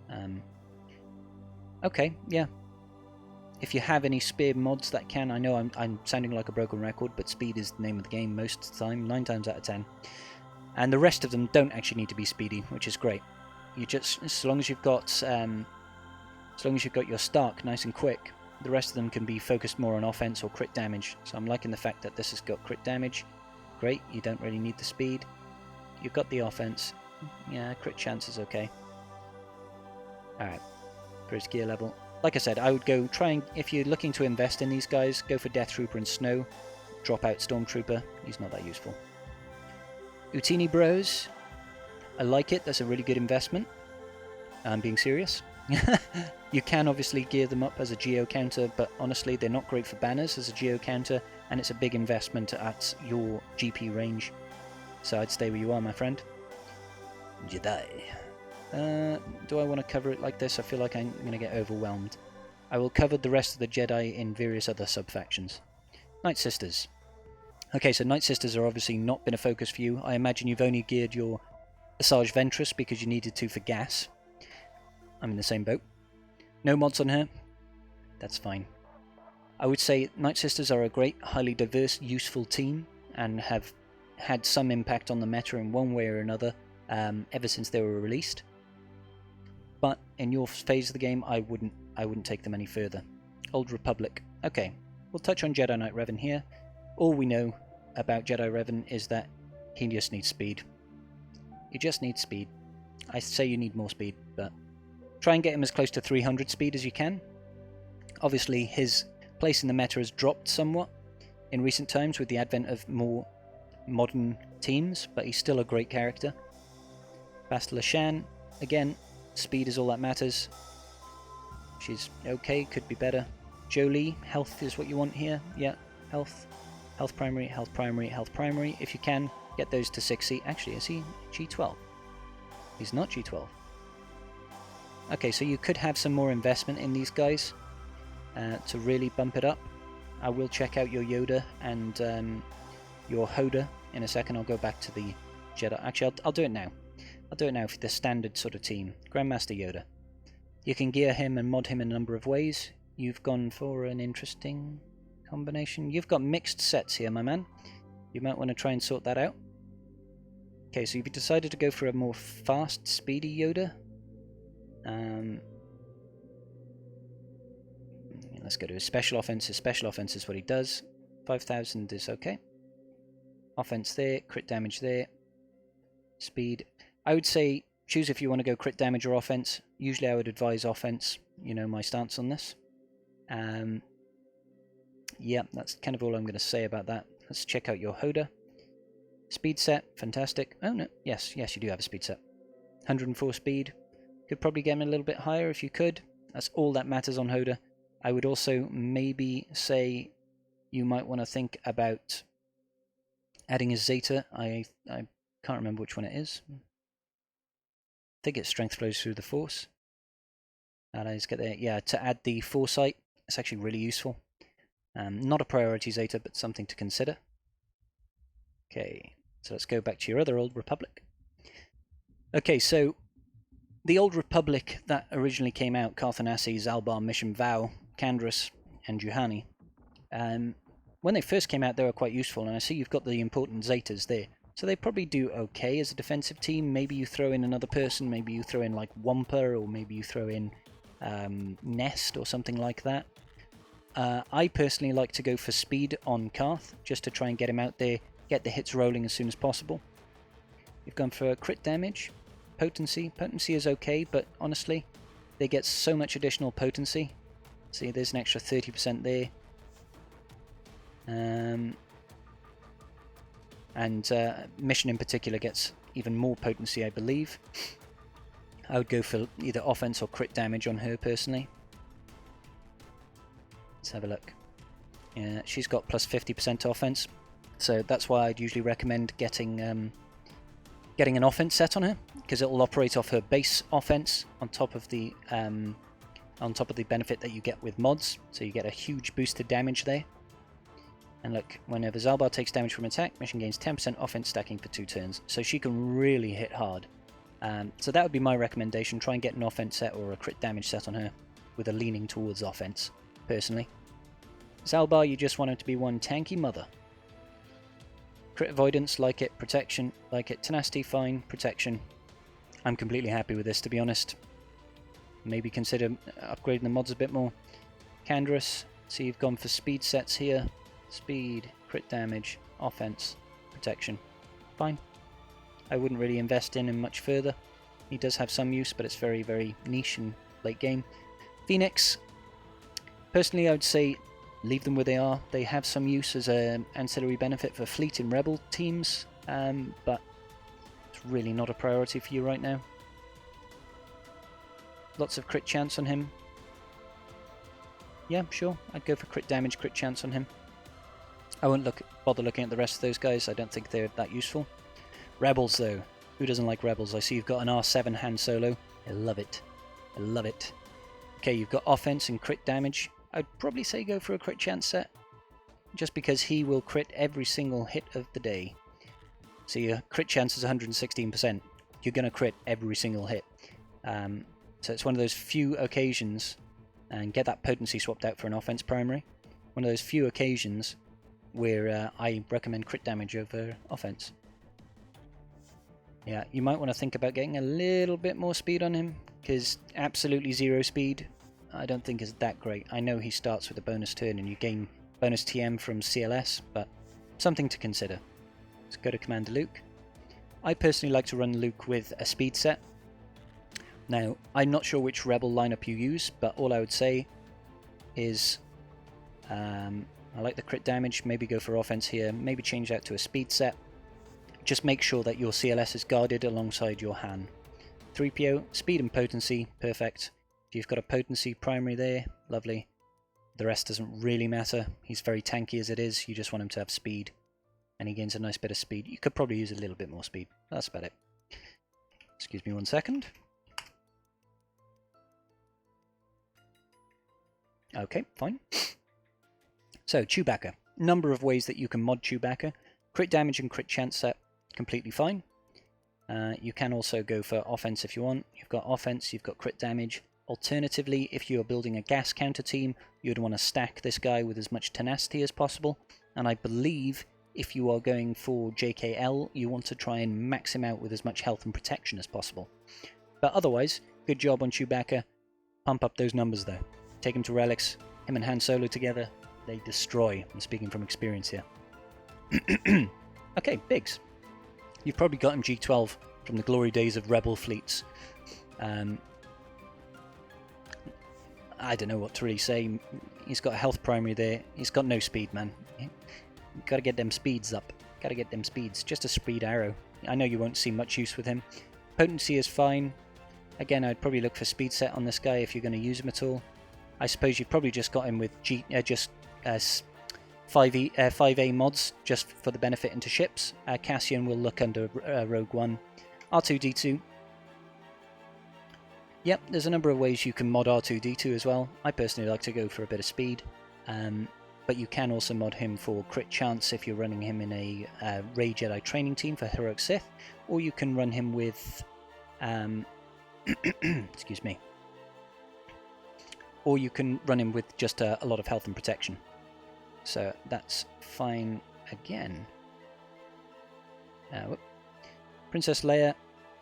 Okay, yeah. If you have any spear mods that can, I know I'm sounding like a broken record, but speed is the name of the game most of the time, 9 times out of 10. And the rest of them don't actually need to be speedy, which is great. You just, as long as you've got your Stark nice and quick, the rest of them can be focused more on offense or crit damage. So I'm liking the fact that this has got crit damage. Great, you don't really need the speed. You've got the offense. Yeah, crit chance is okay. Alright, for his gear level. Like I said, I would go try and, if you're looking to invest in these guys, go for Death Trooper and Snow. Drop out Stormtrooper, he's not that useful. Utini Bros, I like it, that's a really good investment. I'm being serious. You can obviously gear them up as a Geo counter, but honestly they're not great for banners as a Geo counter, and it's a big investment at your GP range. So I'd stay where you are, my friend. Jedi. Do I want to cover it like this? I feel like I'm going to get overwhelmed. I will cover the rest of the Jedi in various other sub-factions. Night Sisters. Okay, so Night Sisters are obviously not been a focus for you. I imagine you've only geared your Asajj Ventress because you needed to for gas. I'm in the same boat. No mods on her. That's fine. I would say Night Sisters are a great, highly diverse, useful team and have had some impact on the meta in one way or another ever since they were released. But in your phase of the game, I wouldn't take them any further. Old Republic. Okay, we'll touch on Jedi Knight Revin here. All we know about Jedi Revin is that he just needs speed. You just need speed. I say you need more speed, but try and get him as close to 300 speed as you can. Obviously, his place in the meta has dropped somewhat in recent times with the advent of more modern teams, but he's still a great character. Bastila Shan, again, speed is all that matters. She's okay, could be better. Jolie, health is what you want here. Yeah, health. Health primary, health primary, health primary. If you can, get those to 6C. Actually, is he G12? He's not G12. Okay, so you could have some more investment in these guys to really bump it up. I will check out your Yoda and your Hoda in a second. I'll go back to the Jedi. Actually, I'll do it now. I'll do it now for the standard sort of team. Grandmaster Yoda. You can gear him and mod him in a number of ways. You've gone for an interesting combination. You've got mixed sets here, my man. You might want to try and sort that out. Okay, so you've decided to go for a more fast, speedy Yoda. Let's go to his special offense. His special offense is what he does. 5,000 is okay. Offense there, crit damage there. Speed. I would say choose if you want to go crit damage or offense. Usually I would advise offense. You know my stance on this. Yeah, that's kind of all I'm going to say about that. Let's check out your Hoda. Speed set, fantastic. Oh no, yes, you do have a speed set. 104 speed. Could probably get him a little bit higher if you could. That's all that matters on Hoda. I would also maybe say you might want to think about adding a Zeta. I can't remember which one it is. I think it's strength flows through the Force. Allies get there. Yeah, to add the Foresight, it's actually really useful. Not a priority Zeta, but something to consider. Okay, so let's go back to your other Old Republic. Okay, so the Old Republic that originally came out, Carthanassi, Zalbar, Mission Vow, Kandris, and Juhani, when they first came out they were quite useful, and I see you've got the important Zetas there. So they probably do okay as a defensive team. Maybe you throw in another person, maybe you throw in like Wampa, or maybe you throw in Nest or something like that. I personally like to go for speed on Karth, just to try and get him out there, get the hits rolling as soon as possible. You've gone for crit damage. Potency. Potency is okay, but honestly, they get so much additional potency. See, there's an extra 30% there. Mission in particular gets even more potency, I believe. I would go for either offense or crit damage on her personally. Let's have a look. Yeah, she's got plus 50% offense, so that's why I'd usually recommend getting an offense set on her, because it will operate off her base offense on top of the benefit that you get with mods. So you get a huge boosted damage there. And look, whenever Zalbar takes damage from attack, mission gains 10% offense stacking for 2 turns. So she can really hit hard. So that would be my recommendation. Try and get an offense set or a crit damage set on her with a leaning towards offense, personally. Zalbar, you just want her to be one tanky mother. Crit avoidance, like it. Protection, like it. Tenacity, fine. Protection. I'm completely happy with this, to be honest. Maybe consider upgrading the mods a bit more. Kandris, so you've gone for speed sets here. Speed, crit damage, offense, protection. Fine. I wouldn't really invest in him much further. He does have some use, but it's very, very niche and late game. Phoenix, personally I would say leave them where they are. They have some use as an ancillary benefit for fleet and rebel teams, but it's really not a priority for you right now. Lots of crit chance on him. Yeah, sure, I'd go for crit damage, crit chance on him. I won't bother looking at the rest of those guys. I don't think they're that useful. Rebels, though. Who doesn't like rebels? I see you've got an R7 Han Solo. I love it. I love it. Okay, you've got offense and crit damage. I'd probably say go for a crit chance set, just because he will crit every single hit of the day. So your crit chance is 116%. You're going to crit every single hit. So it's one of those few occasions, and get that potency swapped out for an offense primary. One of those few occasions where I recommend crit damage over offense. Yeah, you might want to think about getting a little bit more speed on him, because absolutely 0 speed I don't think is that great. I know he starts with a bonus turn and you gain bonus TM from CLS, but something to consider. Let's go to Commander Luke. I personally like to run Luke with a speed set. Now, I'm not sure which rebel lineup you use, but all I would say is I like the crit damage, maybe go for offense here, maybe change that to a speed set. Just make sure that your CLS is guarded alongside your Han. 3PO, speed and potency, perfect. If you've got a potency primary there, lovely. The rest doesn't really matter. He's very tanky as it is, you just want him to have speed. And he gains a nice bit of speed. You could probably use a little bit more speed. That's about it. Excuse me 1 second. Okay, fine. So, Chewbacca. Number of ways that you can mod Chewbacca. Crit damage and crit chance set, completely fine. You can also go for offense if you want. You've got offense, you've got crit damage. Alternatively, if you're building a gas counter team, you'd want to stack this guy with as much tenacity as possible. And I believe if you are going for JKL, you want to try and max him out with as much health and protection as possible. But otherwise, good job on Chewbacca. Pump up those numbers though. Take him to relics. Him and Han Solo together, they destroy. I'm speaking from experience here. Okay, Biggs. You've probably got him G12 from the glory days of Rebel fleets. I don't know what to really say. He's got a health primary there. He's got no speed, man. Got to get them speeds up. Got to get them speeds. Just a speed arrow. I know you won't see much use with him. Potency is fine. Again, I'd probably look for speed set on this guy if you're going to use him at all. I suppose you probably just got him with 5A mods just for the benefit into ships. Cassian will look under Rogue One. R2-D2. Yep, there's a number of ways you can mod R2-D2 as well. I personally like to go for a bit of speed. But you can also mod him for crit chance if you're running him in a Rey Jedi training team for Heroic Sith. Or you can run him with... excuse me. Or you can run him with just a lot of health and protection. So that's fine again. Princess Leia,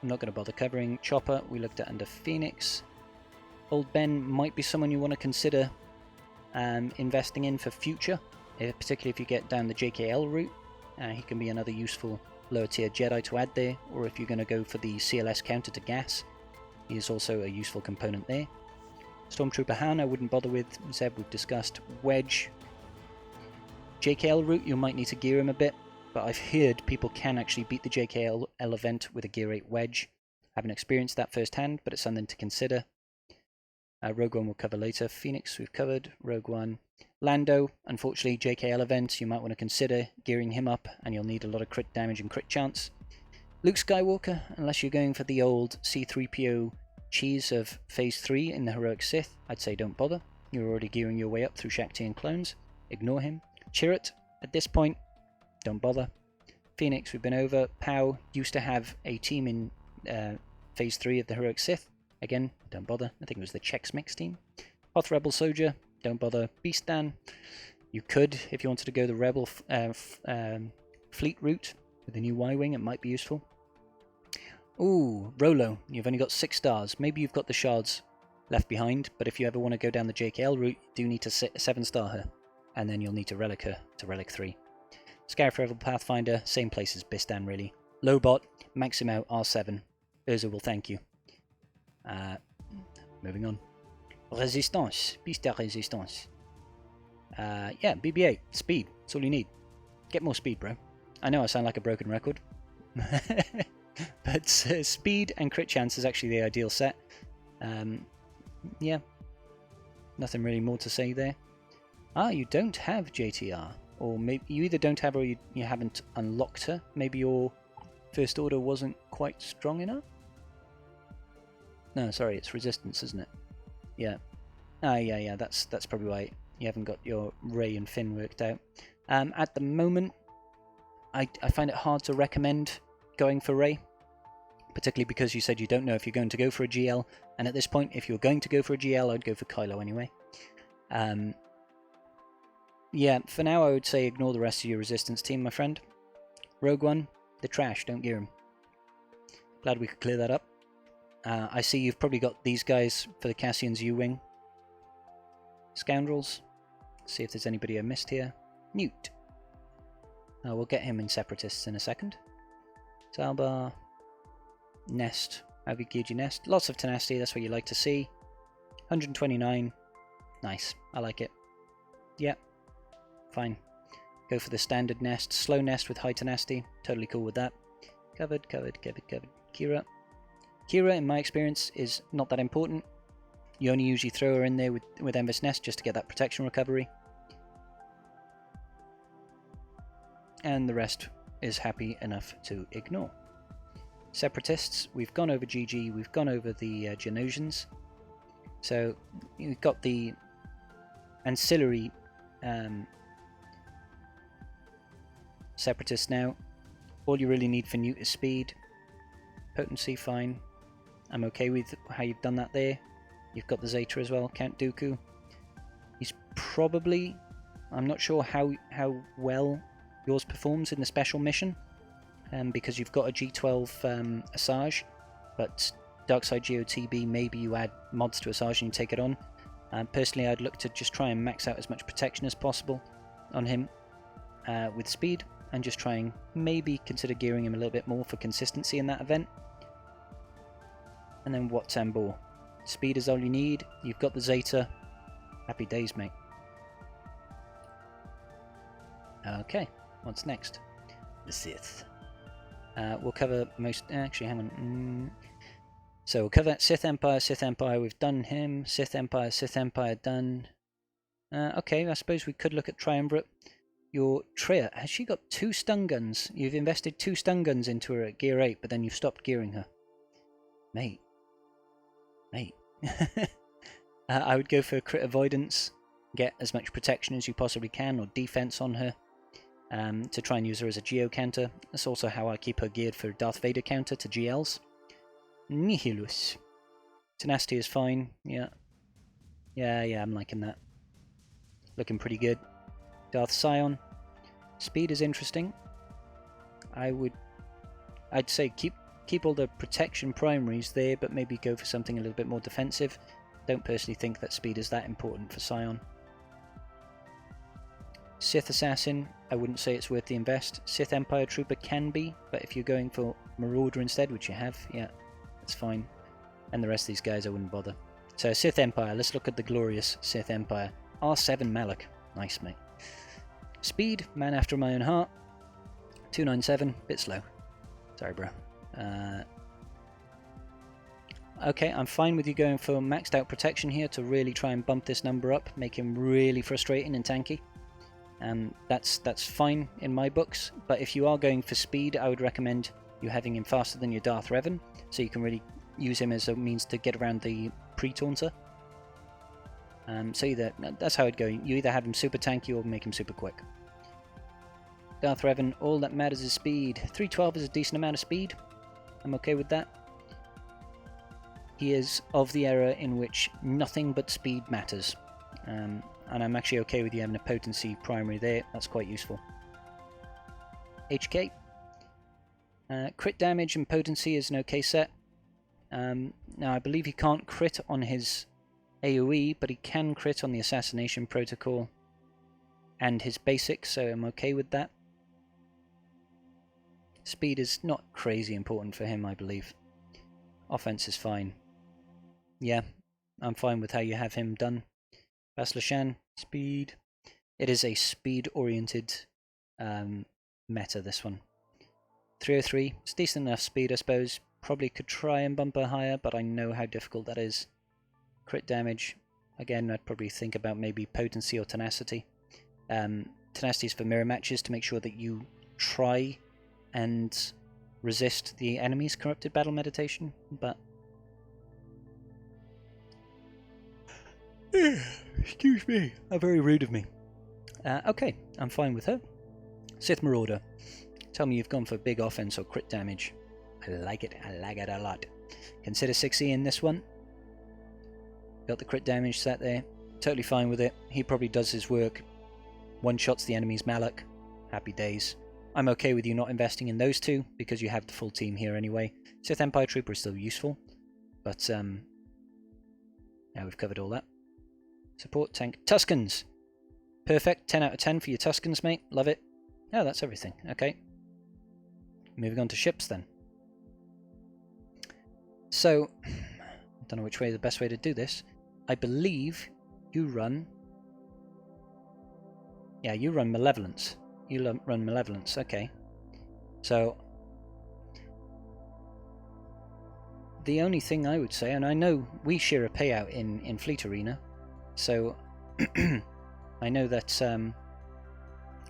I'm not going to bother covering. Chopper, we looked at under Phoenix. Old Ben might be someone you want to consider investing in for future, particularly if you get down the JKL route. He can be another useful lower tier Jedi to add there, or if you're going to go for the CLS counter to gas, he is also a useful component there. Stormtrooper Han I wouldn't bother with. Zeb we've discussed. Wedge. JKL route you might need to gear him a bit, but I've heard people can actually beat the JKL event with a Gear 8 Wedge. Haven't experienced that firsthand, but it's something to consider. Rogue One we'll cover later. Phoenix we've covered. Rogue One. Lando, unfortunately JKL event, you might want to consider gearing him up, and you'll need a lot of crit damage and crit chance. Luke Skywalker, unless you're going for the old C-3PO cheese of Phase 3 in the Heroic Sith, I'd say don't bother. You're already gearing your way up through Shakti and clones. Ignore him. Chirrut, at this point, don't bother. Phoenix, we've been over. Pow used to have a team in Phase 3 of the Heroic Sith. Again, don't bother. I think it was the Chex Mix team. Hoth Rebel Soldier, don't bother. Beastan, you could, if you wanted to go the Rebel fleet route with the new Y-Wing, it might be useful. Ooh, Rolo, you've only got 6 stars. Maybe you've got the shards left behind, but if you ever want to go down the JKL route, you do need to 7-star her. And then you'll need to relic her to Relic 3. Scarif Rebel Pathfinder, same place as Bistan really. Lobot, max him out, R7. Urza will thank you. Moving on. Resistance. Piste de Resistance. Yeah, BB-8. Speed. That's all you need. Get more speed, bro. I know I sound like a broken record. But speed and crit chance is actually the ideal set. Yeah. Nothing really more to say there. You don't have JTR. Or maybe you either don't have or you haven't unlocked her. Maybe you're First Order wasn't quite strong enough? No, sorry, it's Resistance, isn't it? Yeah. Yeah, that's probably why you haven't got your Rey and Finn worked out. At the moment, I find it hard to recommend going for Rey, particularly because you said you don't know if you're going to go for a GL, and at this point, if you're going to go for a GL, I'd go for Kylo anyway. Yeah, for now, I would say ignore the rest of your Resistance team, my friend. Rogue One, they're trash, don't gear them. Glad we could clear that up. I see you've probably got these guys for the Cassian's U-Wing. Scoundrels. See if there's anybody I missed here. Newt. We'll get him in Separatists in a second. Zalbar. Nest. Have you geared your Nest? Lots of tenacity, that's what you like to see. 129. Nice, I like it. Yep. Fine. Go for the standard Nest. Slow Nest with high tenacity. Totally cool with that. Covered. Kira. Kira, in my experience, is not that important. You only usually throw her in there with Envis Nest just to get that protection recovery. And the rest is happy enough to ignore. Separatists, we've gone over GG, we've gone over the Genosians. So, we've got the ancillary Separatists now. All you really need for Newt is speed. Potency, fine. I'm okay with how you've done that there. You've got the Zeta as well, Count Dooku. He's probably... I'm not sure how well yours performs in the special mission, because you've got a G12 Asajj, but Darkside GOTB, maybe you add mods to Asajj and you take it on. Personally, I'd look to just try and max out as much protection as possible on him with speed, and just try and maybe consider gearing him a little bit more for consistency in that event. And then what Tambor? Speed is all you need. You've got the Zeta. Happy days, mate. Okay, what's next? The Sith. We'll cover most... Actually, hang on. So we'll cover Sith Empire, we've done him. Sith Empire, done. Okay, I suppose we could look at Triumvirate. Your Treya, has she got 2 stun guns? You've invested 2 stun guns into her at Gear 8, but then you've stopped gearing her. Mate. I would go for crit avoidance, get as much protection as you possibly can, or defense on her, to try and use her as a Geo counter. That's also how I keep her geared for Darth Vader counter to GLs. Nihilus. Tenacity is fine, yeah, I'm liking that. Looking pretty good. Darth Sion. Speed is interesting. I'd say keep all the protection primaries there, but maybe go for something a little bit more defensive. Don't personally think that speed is that important for Sion. Sith Assassin, I wouldn't say it's worth the invest. Sith Empire Trooper can be, but if you're going for Marauder instead, which you have, yeah, that's fine. And the rest of these guys I wouldn't bother. So Sith Empire, let's look at the glorious Sith Empire. R7 Malak, nice mate. Speed, man after my own heart. 297, bit slow. Sorry bro. Okay, I'm fine with you going for maxed out protection here to really try and bump this number up, make him really frustrating and tanky. That's fine in my books, but if you are going for speed, I would recommend you having him faster than your Darth Revan, so you can really use him as a means to get around the pre-taunter. So that's how I'd go. You either have him super tanky or make him super quick. Darth Revan, all that matters is speed. 312 is a decent amount of speed. I'm okay with that. He is of the era in which nothing but speed matters. And I'm actually okay with you having a potency primary there. That's quite useful. HK. Crit damage and potency is an okay set. Now I believe he can't crit on his AoE, but he can crit on the assassination protocol and his basics, so I'm okay with that. Speed is not crazy important for him, I believe. Offense is fine. Yeah, I'm fine with how you have him done. Bastila Shan, speed. It is a speed-oriented meta, this one. 303, it's decent enough speed, I suppose. Probably could try and bump her higher, but I know how difficult that is. Crit damage, again, I'd probably think about maybe potency or tenacity. Tenacity is for mirror matches to make sure that you try and resist the enemy's corrupted battle meditation, but... Excuse me. How very rude of me. Okay, I'm fine with her. Seth Marauder. Tell me you've gone for big offense or crit damage. I like it a lot. Consider 6E in this one. Got the crit damage set there. Totally fine with it. He probably does his work. One-shots the enemy's Malak. Happy days. I'm okay with you not investing in those two, because you have the full team here anyway. Sith Empire Trooper is still useful, but now we've covered all that. Support tank. Tuskens! Perfect. 10 out of 10 for your Tuskens, mate. Love it. Oh, that's everything. Okay. Moving on to ships then. So, I don't know which way the best way to do this. I believe you run... Yeah, you run Malevolence. You run Malevolence, okay. So, the only thing I would say, and I know we share a payout in Fleet Arena, so I know that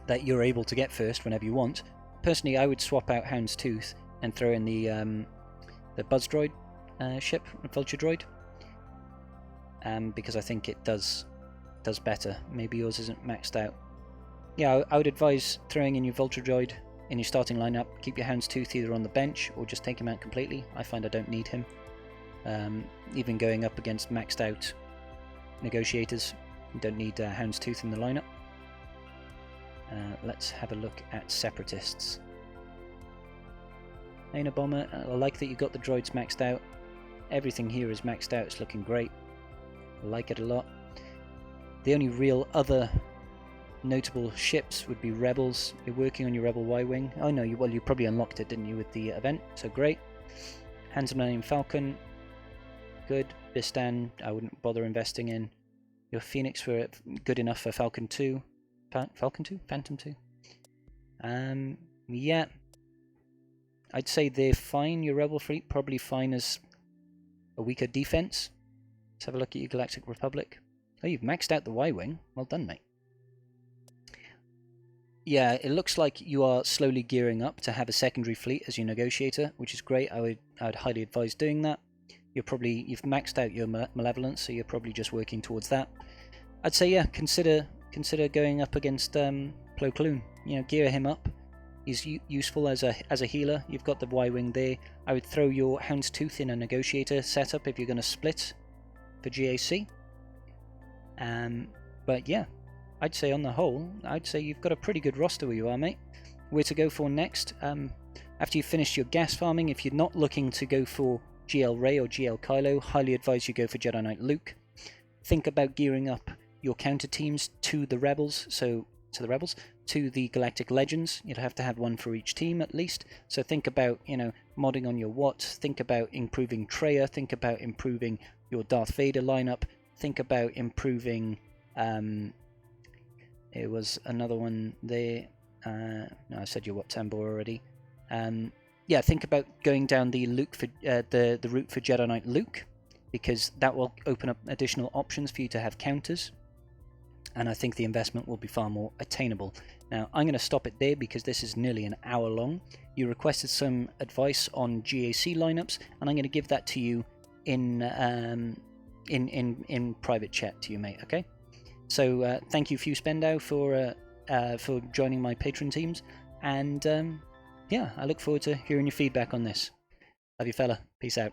that you're able to get first whenever you want. Personally, I would swap out Hound's Tooth and throw in the Buzz Droid ship, Vulture Droid, because I think it does better. Maybe yours isn't maxed out. Yeah, I would advise throwing in your Vulture Droid in your starting lineup. Keep your Hound's Tooth either on the bench or just take him out completely. I find I don't need him. Even going up against maxed out negotiators, you don't need Hound's Tooth in the lineup. Let's have a look at Separatists. Aina Bomber, I like that you got the droids maxed out. Everything here is maxed out, it's looking great. I like it a lot. The only real other notable ships would be Rebels. You're working on your Rebel Y-Wing. Oh no, you probably unlocked it, didn't you, with the event, so great. Handsome Millennium Falcon, good. Bistan, I wouldn't bother investing in. Your Phoenix were good enough for Falcon 2. Falcon 2? Phantom 2? Yeah. I'd say they're fine. Your Rebel fleet probably fine as a weaker defense. Let's have a look at your Galactic Republic. Oh, you've maxed out the Y-Wing. Well done, mate. Yeah, it looks like you are slowly gearing up to have a secondary fleet as your negotiator, which is great. I would highly advise doing that. You've maxed out your Malevolence, so you're probably just working towards that. I'd say, yeah, consider going up against Plo Koon. You know, gear him up. He's useful as a healer. You've got the Y-Wing there. I would throw your Hound's Tooth in a negotiator setup if you're going to split for GAC. But yeah, I'd say on the whole, I'd say you've got a pretty good roster where you are, mate. Where to go for next? After you've finished your gas farming, if you're not looking to go for GL Rey or GL Kylo, highly advise you go for Jedi Knight Luke. Think about gearing up your counter teams to the Rebels, to the Galactic Legends. You'd have to have one for each team at least. So think about, modding on your Watts. Think about improving Traya. Think about improving your Darth Vader lineup. Think about improving. It was another one there. No, I said your Wat Tambor already. Yeah, think about going down the Luke for the route for Jedi Knight Luke, because that will open up additional options for you to have counters. And I think the investment will be far more attainable. Now, I'm going to stop it there because this is nearly an hour long. You requested some advice on GAC lineups, and I'm going to give that to you in private chat to you, mate. Okay. So thank you, FewSpendau, for joining my patron teams, and yeah, I look forward to hearing your feedback on this. Love you, fella. Peace out.